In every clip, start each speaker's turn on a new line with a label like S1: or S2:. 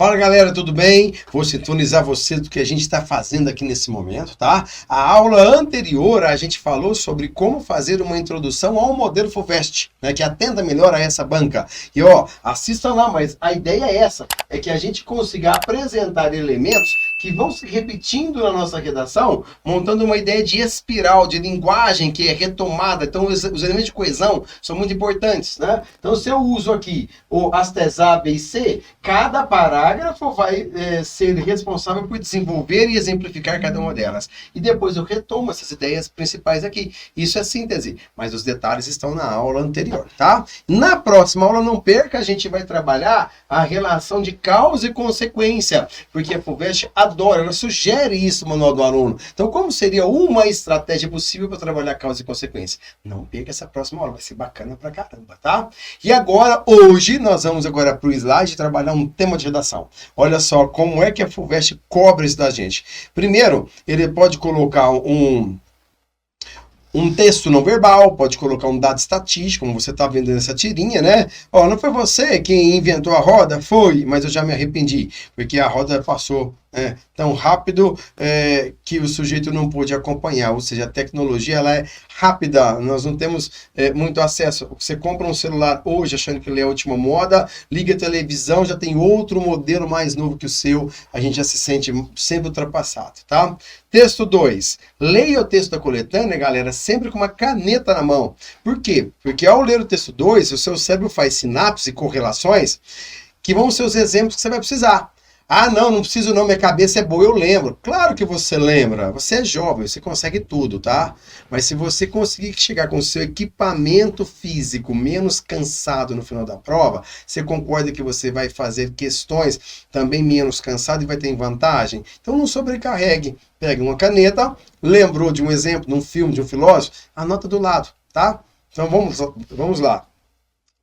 S1: Fala galera, tudo bem? Vou sintonizar você do que a gente está fazendo aqui nesse momento, tá? A aula anterior a gente falou sobre como fazer uma introdução ao modelo FUVEST, né? Que atenda melhor a essa banca. E ó, assistam lá, mas a ideia é essa, é que a gente consiga apresentar elementos que vão se repetindo na nossa redação, montando uma ideia de espiral, de linguagem que é retomada. Então os elementos de coesão são muito importantes, né? Então se eu uso aqui as TES A, B e C, cada parágrafo vai ser responsável por desenvolver e exemplificar cada uma delas. E depois eu retomo essas ideias principais aqui. Isso é síntese, mas os detalhes estão na aula anterior, tá? Na próxima aula, não perca, a gente vai trabalhar a relação de causa e consequência, porque a FUVEST adora, ela sugere isso no manual do aluno. Então, como seria uma estratégia possível para trabalhar causa e consequência? Não perca essa próxima aula, vai ser bacana pra caramba, tá? E agora, hoje, nós vamos agora para o slide trabalhar um tema de redação. Olha só como é que a FUVEST cobra isso da gente. Primeiro, ele pode colocar um texto não verbal, pode colocar um dado estatístico, como você está vendo nessa tirinha, né? Ó, não foi você quem inventou a roda? Foi, mas eu já me arrependi, porque a roda passou tão rápido que o sujeito não pôde acompanhar, ou seja, a tecnologia ela é rápida, nós não temos muito acesso. Você compra um celular hoje achando que ele é a última moda, liga a televisão, já tem outro modelo mais novo que o seu, a gente já se sente sempre ultrapassado, tá? Texto 2, leia o texto da coletânea, galera, sempre com uma caneta na mão. Por quê? Porque ao ler o texto 2, o seu cérebro faz sinapses e correlações que vão ser os exemplos que você vai precisar. Ah, não preciso não, minha cabeça é boa, eu lembro. Claro que você lembra, você é jovem, você consegue tudo, tá? Mas se você conseguir chegar com o seu equipamento físico menos cansado no final da prova, você concorda que você vai fazer questões também menos cansado e vai ter vantagem? Então não sobrecarregue. Pegue uma caneta, lembrou de um exemplo, de um filme, de um filósofo, anota do lado, tá? Então vamos lá.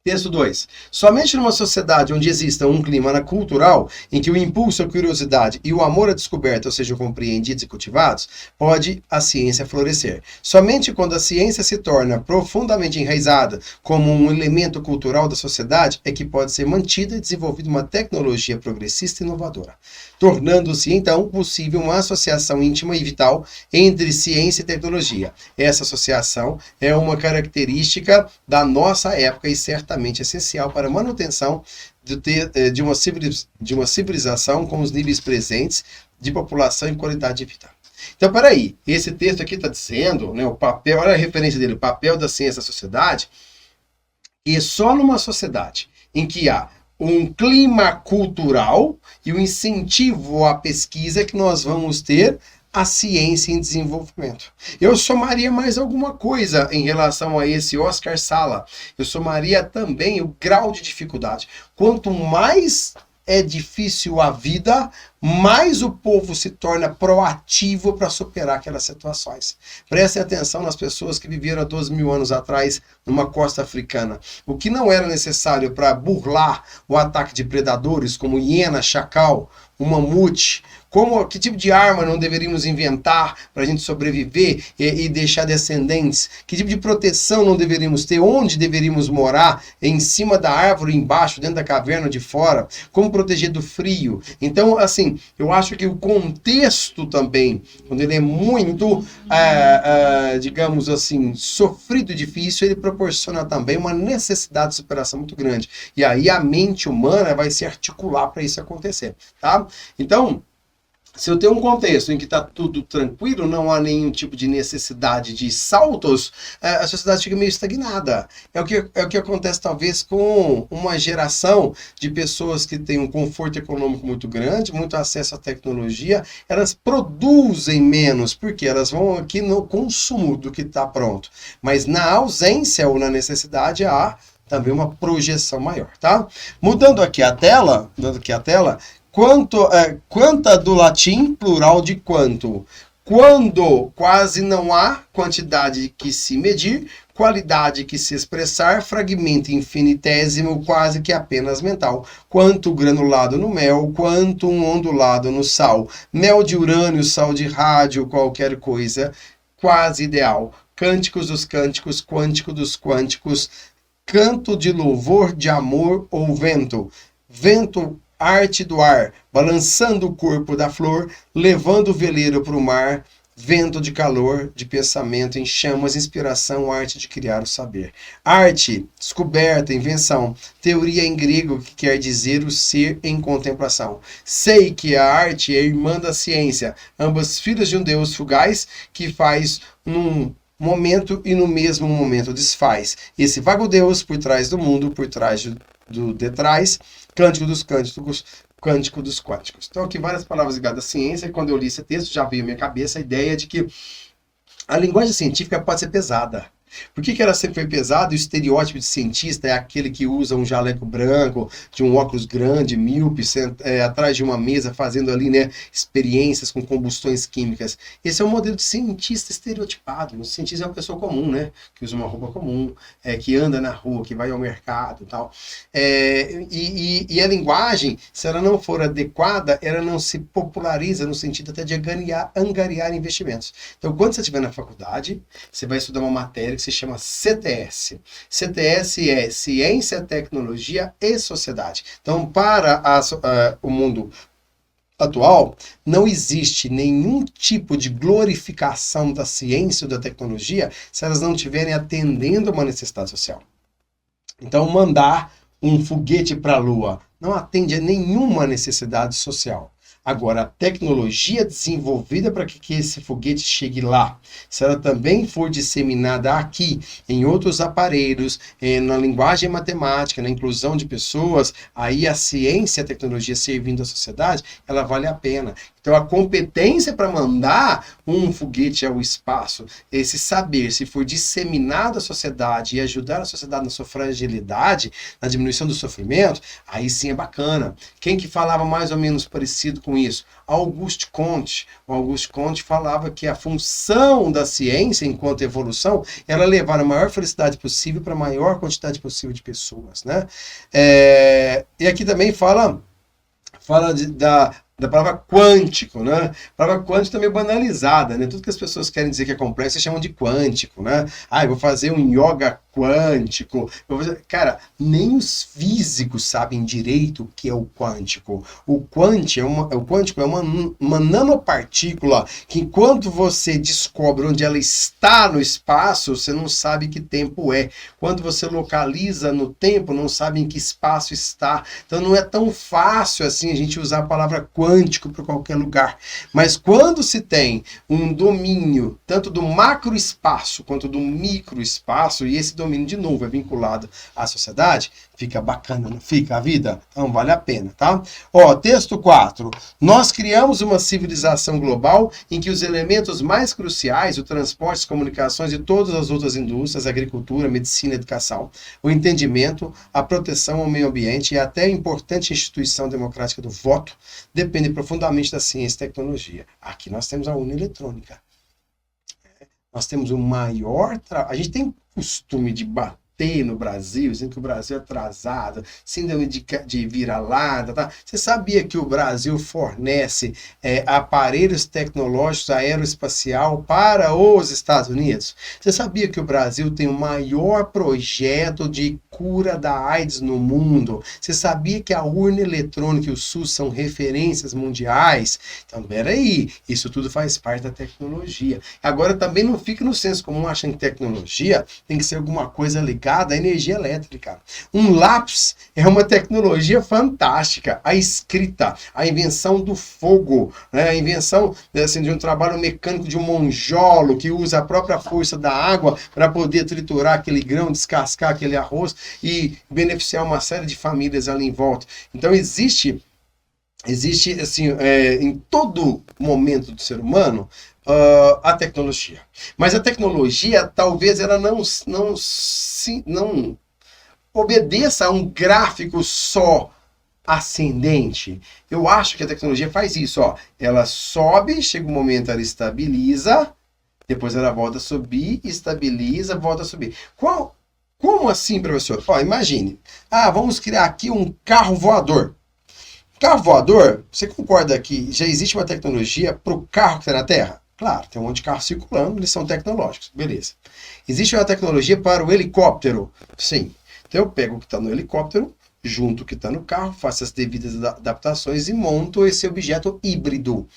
S1: Texto 2. Somente numa sociedade onde exista um clima cultural em que o impulso à curiosidade e o amor à descoberta sejam compreendidos e cultivados, pode a ciência florescer. Somente quando a ciência se torna profundamente enraizada como um elemento cultural da sociedade é que pode ser mantida e desenvolvida uma tecnologia progressista e inovadora, tornando-se então possível uma associação íntima e vital entre ciência e tecnologia. Essa associação é uma característica da nossa época e certamente essencial para a manutenção de uma civilização com os níveis presentes de população e qualidade de vida. Então, peraí, esse texto aqui está dizendo, né, o papel, olha a referência dele, o papel da ciência na sociedade, e só numa sociedade em que há um clima cultural e o incentivo à pesquisa que nós vamos ter a ciência em desenvolvimento. Eu somaria mais alguma coisa em relação a esse Oscar Sala. Eu somaria também o grau de dificuldade. Quanto mais é difícil a vida, mais o povo se torna proativo para superar aquelas situações. Prestem atenção nas pessoas que viveram há 12 mil anos atrás numa costa africana. O que não era necessário para burlar o ataque de predadores como hiena, chacal, o mamute, que tipo de arma não deveríamos inventar para a gente sobreviver e deixar descendentes? Que tipo de proteção não deveríamos ter? Onde deveríamos morar? Em cima da árvore, embaixo, dentro da caverna, de fora? Como proteger do frio? Então, assim, eu acho que o contexto também, quando ele é muito, digamos assim, sofrido e difícil, ele proporciona também uma necessidade de superação muito grande. E aí a mente humana vai se articular para isso acontecer, tá? Então, se eu tenho um contexto em que está tudo tranquilo, não há nenhum tipo de necessidade de saltos, a sociedade fica meio estagnada. É o que acontece talvez com uma geração de pessoas que têm um conforto econômico muito grande, muito acesso à tecnologia, elas produzem menos, porque elas vão aqui no consumo do que está pronto. Mas na ausência ou na necessidade há também uma projeção maior, tá? Mudando aqui a tela, quanta do latim, plural de quanto. Quando quase não há quantidade que se medir, qualidade que se expressar, fragmento infinitésimo, quase que apenas mental. Quanto granulado no mel, quanto um ondulado no sal. Mel de urânio, sal de rádio, qualquer coisa, quase ideal. Cânticos dos cânticos, quântico dos quânticos, canto de louvor, de amor ou vento. Vento arte do ar, balançando o corpo da flor, levando o veleiro para o mar, vento de calor, de pensamento, em chamas, inspiração, arte de criar o saber. Arte, descoberta, invenção, teoria em grego que quer dizer o ser em contemplação. Sei que a arte é irmã da ciência, ambas filhas de um Deus fugaz que faz num momento e no mesmo momento desfaz. Esse vago Deus por trás do mundo, por trás do detrás, cântico dos cânticos, quântico dos quânticos. Então, aqui várias palavras ligadas à ciência, e quando eu li esse texto, já veio à minha cabeça a ideia de que a linguagem científica pode ser pesada. Por que ela sempre foi pesada? O estereótipo de cientista é aquele que usa um jaleco branco, de um óculos grande, míope, atrás de uma mesa, fazendo ali, né, experiências com combustões químicas. Esse é o modelo de cientista estereotipado. O cientista é uma pessoa comum, né, que usa uma roupa comum, que anda na rua, que vai ao mercado e tal. E a linguagem, se ela não for adequada, ela não se populariza no sentido até de angariar investimentos. Então, quando você estiver na faculdade, você vai estudar uma matéria que se chama CTS. CTS é Ciência, Tecnologia e Sociedade. Então, para o mundo atual, não existe nenhum tipo de glorificação da ciência ou da tecnologia se elas não estiverem atendendo a uma necessidade social. Então, mandar um foguete para a Lua não atende a nenhuma necessidade social. Agora, a tecnologia desenvolvida para que esse foguete chegue lá, se ela também for disseminada aqui, em outros aparelhos, na linguagem matemática, na inclusão de pessoas, aí a ciência e a tecnologia servindo à sociedade, ela vale a pena. Então, a competência para mandar um foguete ao espaço, esse saber, se for disseminado à sociedade e ajudar a sociedade na sua fragilidade, na diminuição do sofrimento, aí sim é bacana. Quem que falava mais ou menos parecido com isso? Auguste Comte. O Auguste Comte falava que a função da ciência, enquanto evolução, era levar a maior felicidade possível para a maior quantidade possível de pessoas, né? E aqui também fala da palavra quântico, né? A palavra quântico também é banalizada, né? Tudo que as pessoas querem dizer que é complexo, chamam de quântico, né? Eu vou fazer um yoga quântico. Cara, nem os físicos sabem direito o que é o quântico. O quântico é uma nanopartícula que, enquanto você descobre onde ela está no espaço, você não sabe que tempo é. Quando você localiza no tempo, não sabe em que espaço está. Então não é tão fácil assim a gente usar a palavra quântico para qualquer lugar. Mas quando se tem um domínio tanto do macroespaço quanto do microespaço, e esse domínio de novo é vinculado à sociedade, fica bacana, não fica a vida? Então vale a pena, tá? Texto 4. Nós criamos uma civilização global em que os elementos mais cruciais, o transporte, as comunicações e todas as outras indústrias, agricultura, medicina, educação, o entendimento, a proteção ao meio ambiente e até a importante instituição democrática do voto, dependem profundamente da ciência e tecnologia. Aqui nós temos a urna eletrônica. Nós temos o maior... A gente tem costume de bater no Brasil, dizendo que o Brasil é atrasado, síndrome de vira-lata, tá? Você sabia que o Brasil fornece aparelhos tecnológicos aeroespacial para os Estados Unidos? Você sabia que o Brasil tem o maior projeto de cura da AIDS no mundo? Você sabia que a urna eletrônica e o SUS são referências mundiais? Então, peraí, isso tudo faz parte da tecnologia. Agora, também não fica no senso comum achando que tecnologia tem que ser alguma coisa ligada à energia elétrica. Um lápis é uma tecnologia fantástica. A escrita, a invenção do fogo, né? A invenção assim, de um trabalho mecânico de um monjolo que usa a própria força da água para poder triturar aquele grão, descascar aquele arroz e beneficiar uma série de famílias ali em volta. Então existe assim, em todo momento do ser humano, a tecnologia. Mas a tecnologia, talvez ela não obedeça a um gráfico só ascendente. Eu acho que a tecnologia faz isso, ela sobe, chega um momento ela estabiliza, depois ela volta a subir, estabiliza, volta a subir. Como assim, professor? Imagine, vamos criar aqui um carro voador. Carro voador, você concorda que já existe uma tecnologia para o carro que está na Terra? Claro, tem um monte de carros circulando, eles são tecnológicos, beleza. Existe uma tecnologia para o helicóptero? Sim. Então eu pego o que está no helicóptero, junto que está no carro, faço as devidas adaptações e monto esse objeto híbrido.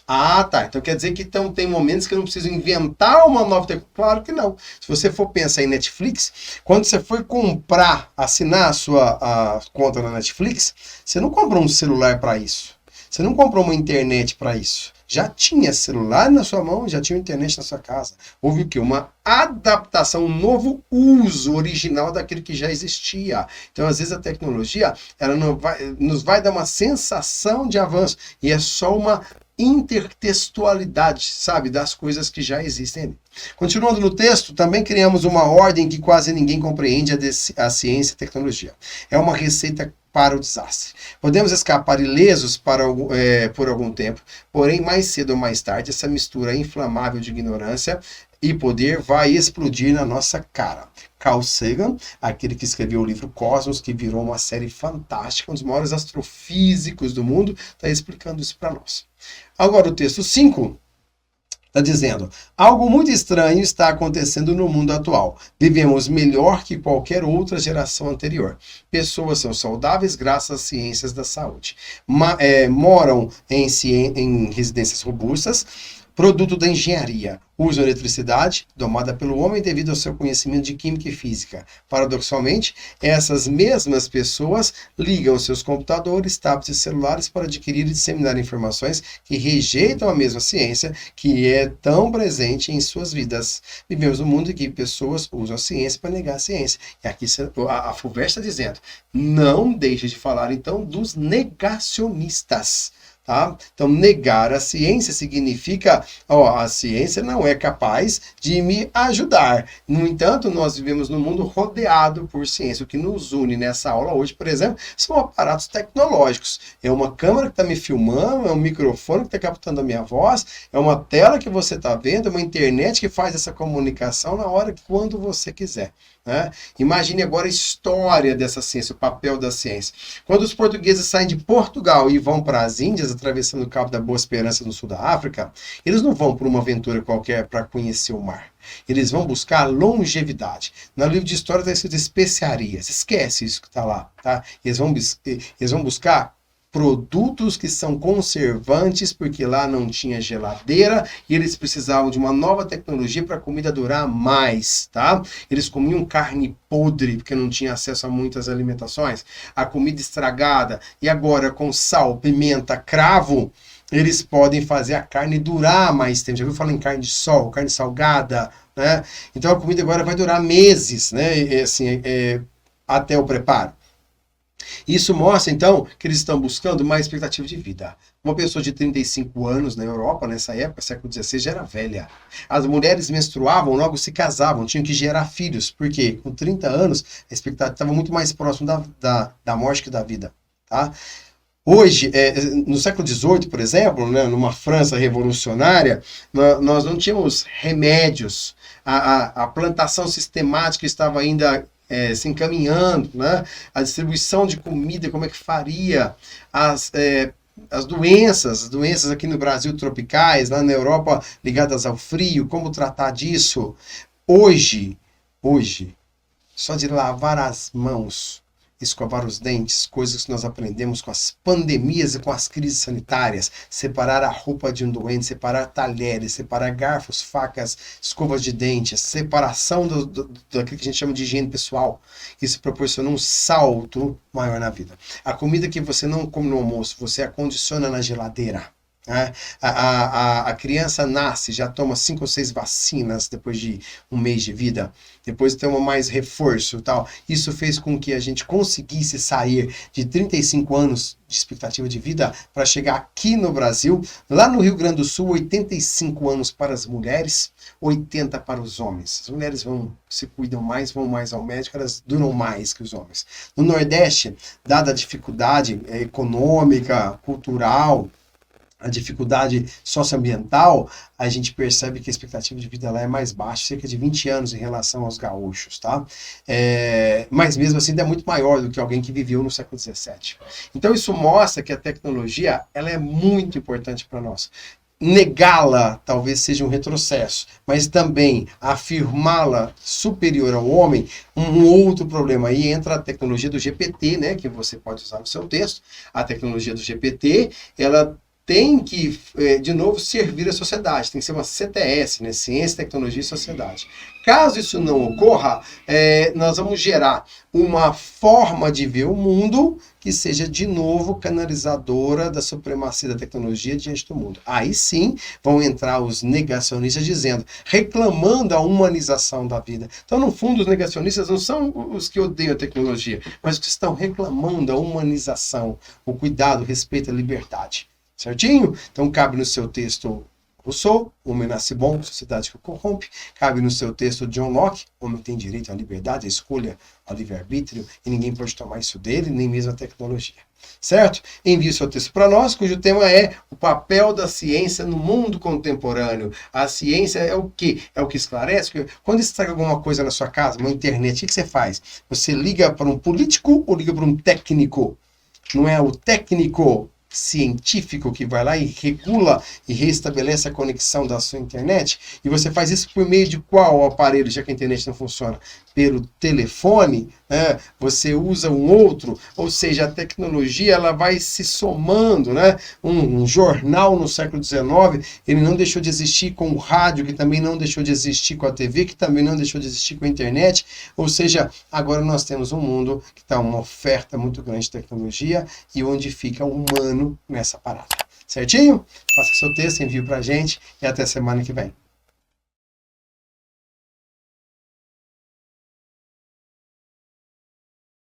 S1: Ah, tá. Então quer dizer que então, tem momentos que eu não preciso inventar uma nova tecnologia? Claro que não. Se você for pensar em Netflix, quando você for comprar, assinar a conta na Netflix, você não comprou um celular para isso. Você não comprou uma internet para isso. Já tinha celular na sua mão, já tinha internet na sua casa. Houve o quê? Uma adaptação, um novo uso original daquilo que já existia. Então, às vezes, a tecnologia ela nos vai dar uma sensação de avanço e é só uma intertextualidade, sabe, das coisas que já existem. Continuando no texto, também criamos uma ordem que quase ninguém compreende, a ciência e a tecnologia. É uma receita para o desastre. Podemos escapar ilesos por algum tempo, porém, mais cedo ou mais tarde, essa mistura inflamável de ignorância e poder vai explodir na nossa cara. Carl Sagan, aquele que escreveu o livro Cosmos, que virou uma série fantástica, um dos maiores astrofísicos do mundo, está explicando isso para nós. Agora, o texto 5 está dizendo: algo muito estranho está acontecendo no mundo atual. Vivemos melhor que qualquer outra geração anterior. Pessoas são saudáveis graças às ciências da saúde. Moram em residências robustas, produto da engenharia. Usam eletricidade, domada pelo homem devido ao seu conhecimento de química e física. Paradoxalmente, essas mesmas pessoas ligam seus computadores, tablets e celulares para adquirir e disseminar informações que rejeitam a mesma ciência que é tão presente em suas vidas. Vivemos num mundo em que pessoas usam a ciência para negar a ciência. E aqui a FUVEST está dizendo: não deixe de falar então dos negacionistas. Tá? Então, negar a ciência significa, a ciência não é capaz de me ajudar. No entanto, nós vivemos num mundo rodeado por ciência. O que nos une nessa aula hoje, por exemplo, são aparatos tecnológicos. É uma câmera que está me filmando, é um microfone que está captando a minha voz, é uma tela que você está vendo, é uma internet que faz essa comunicação na hora, quando você quiser. Né? Imagine agora a história dessa ciência, o papel da ciência. Quando os portugueses saem de Portugal e vão para as Índias, atravessando o Cabo da Boa Esperança no sul da África, eles não vão por uma aventura qualquer para conhecer o mar. Eles vão buscar longevidade. No livro de história está escrito especiarias. Esquece isso que está lá. Tá? Eles vão buscar produtos que são conservantes, porque lá não tinha geladeira e eles precisavam de uma nova tecnologia para a comida durar mais, tá? Eles comiam carne podre, porque não tinha acesso a muitas alimentações, a comida estragada, e agora com sal, pimenta, cravo, eles podem fazer a carne durar mais tempo. Já viu falar em carne de sol, carne salgada, né? Então a comida agora vai durar meses, né? Até o preparo. Isso mostra, então, que eles estão buscando mais expectativa de vida. Uma pessoa de 35 anos na Europa, nessa época, século XVI, já era velha. As mulheres menstruavam, logo se casavam, tinham que gerar filhos. Por quê? Com 30 anos, a expectativa estava muito mais próxima da morte que da vida. Tá? Hoje, no século XVIII, por exemplo, né, numa França revolucionária, nós não tínhamos remédios. A plantação sistemática estava ainda se encaminhando, né? A distribuição de comida, como é que faria, as doenças aqui no Brasil tropicais, lá na Europa ligadas ao frio, como tratar disso. Hoje, só de lavar as mãos, escovar os dentes, coisas que nós aprendemos com as pandemias e com as crises sanitárias, separar a roupa de um doente, separar talheres, separar garfos, facas, escovas de dentes, separação daquilo que a gente chama de higiene pessoal. Isso proporciona um salto maior na vida. A comida que você não come no almoço, você acondiciona na geladeira. A criança nasce, já toma 5 ou 6 vacinas depois de um mês de vida, depois toma mais reforço e tal. Isso fez com que a gente conseguisse sair de 35 anos de expectativa de vida para chegar aqui no Brasil, lá no Rio Grande do Sul, 85 anos para as mulheres, 80 para os homens. As mulheres se cuidam mais, vão mais ao médico, elas duram mais que os homens. No Nordeste, dada a dificuldade econômica, cultural, a dificuldade socioambiental, a gente percebe que a expectativa de vida lá é mais baixa, cerca de 20 anos em relação aos gaúchos, tá? Mas mesmo assim ainda é muito maior do que alguém que viveu no século XVII. Então isso mostra que a tecnologia ela é muito importante para nós. negá-la talvez seja um retrocesso, mas também afirmá-la superior ao homem, um outro problema. Aí entra a tecnologia do GPT, né, que você pode usar no seu texto. A tecnologia do GPT, ela tem que, de novo, servir a sociedade. Tem que ser uma CTS, né? Ciência, Tecnologia e Sociedade. Caso isso não ocorra, nós vamos gerar uma forma de ver o mundo que seja, de novo, canalizadora da supremacia da tecnologia diante do mundo. Aí sim vão entrar os negacionistas dizendo, reclamando a humanização da vida. Então, no fundo, os negacionistas não são os que odeiam a tecnologia, mas os que estão reclamando a humanização, o cuidado, o respeito à liberdade. Certinho? Então cabe no seu texto Rousseau, Homem nasce bom, sociedade que o corrompe. Cabe no seu texto John Locke, homem tem direito à liberdade, à escolha, ao livre-arbítrio, e ninguém pode tomar isso dele, nem mesmo a tecnologia. Certo? Envie o seu texto para nós, cujo tema é o papel da ciência no mundo contemporâneo. A ciência é o quê? É o que esclarece? Quando estraga alguma coisa na sua casa, na internet, o que você faz? Você liga para um político ou liga para um técnico? Não é o técnico científico que vai lá e regula e restabelece a conexão da sua internet, e você faz isso por meio de qual aparelho, já que a internet não funciona? Pelo telefone, né? Você usa um outro, ou seja, a tecnologia ela vai se somando, né? Um jornal no século XIX, ele não deixou de existir com o rádio, que também não deixou de existir com a TV, que também não deixou de existir com a internet, ou seja, agora nós temos um mundo que está uma oferta muito grande de tecnologia e onde fica o humano nessa parada. Certinho? Faça seu texto, envie pra gente e até semana que vem.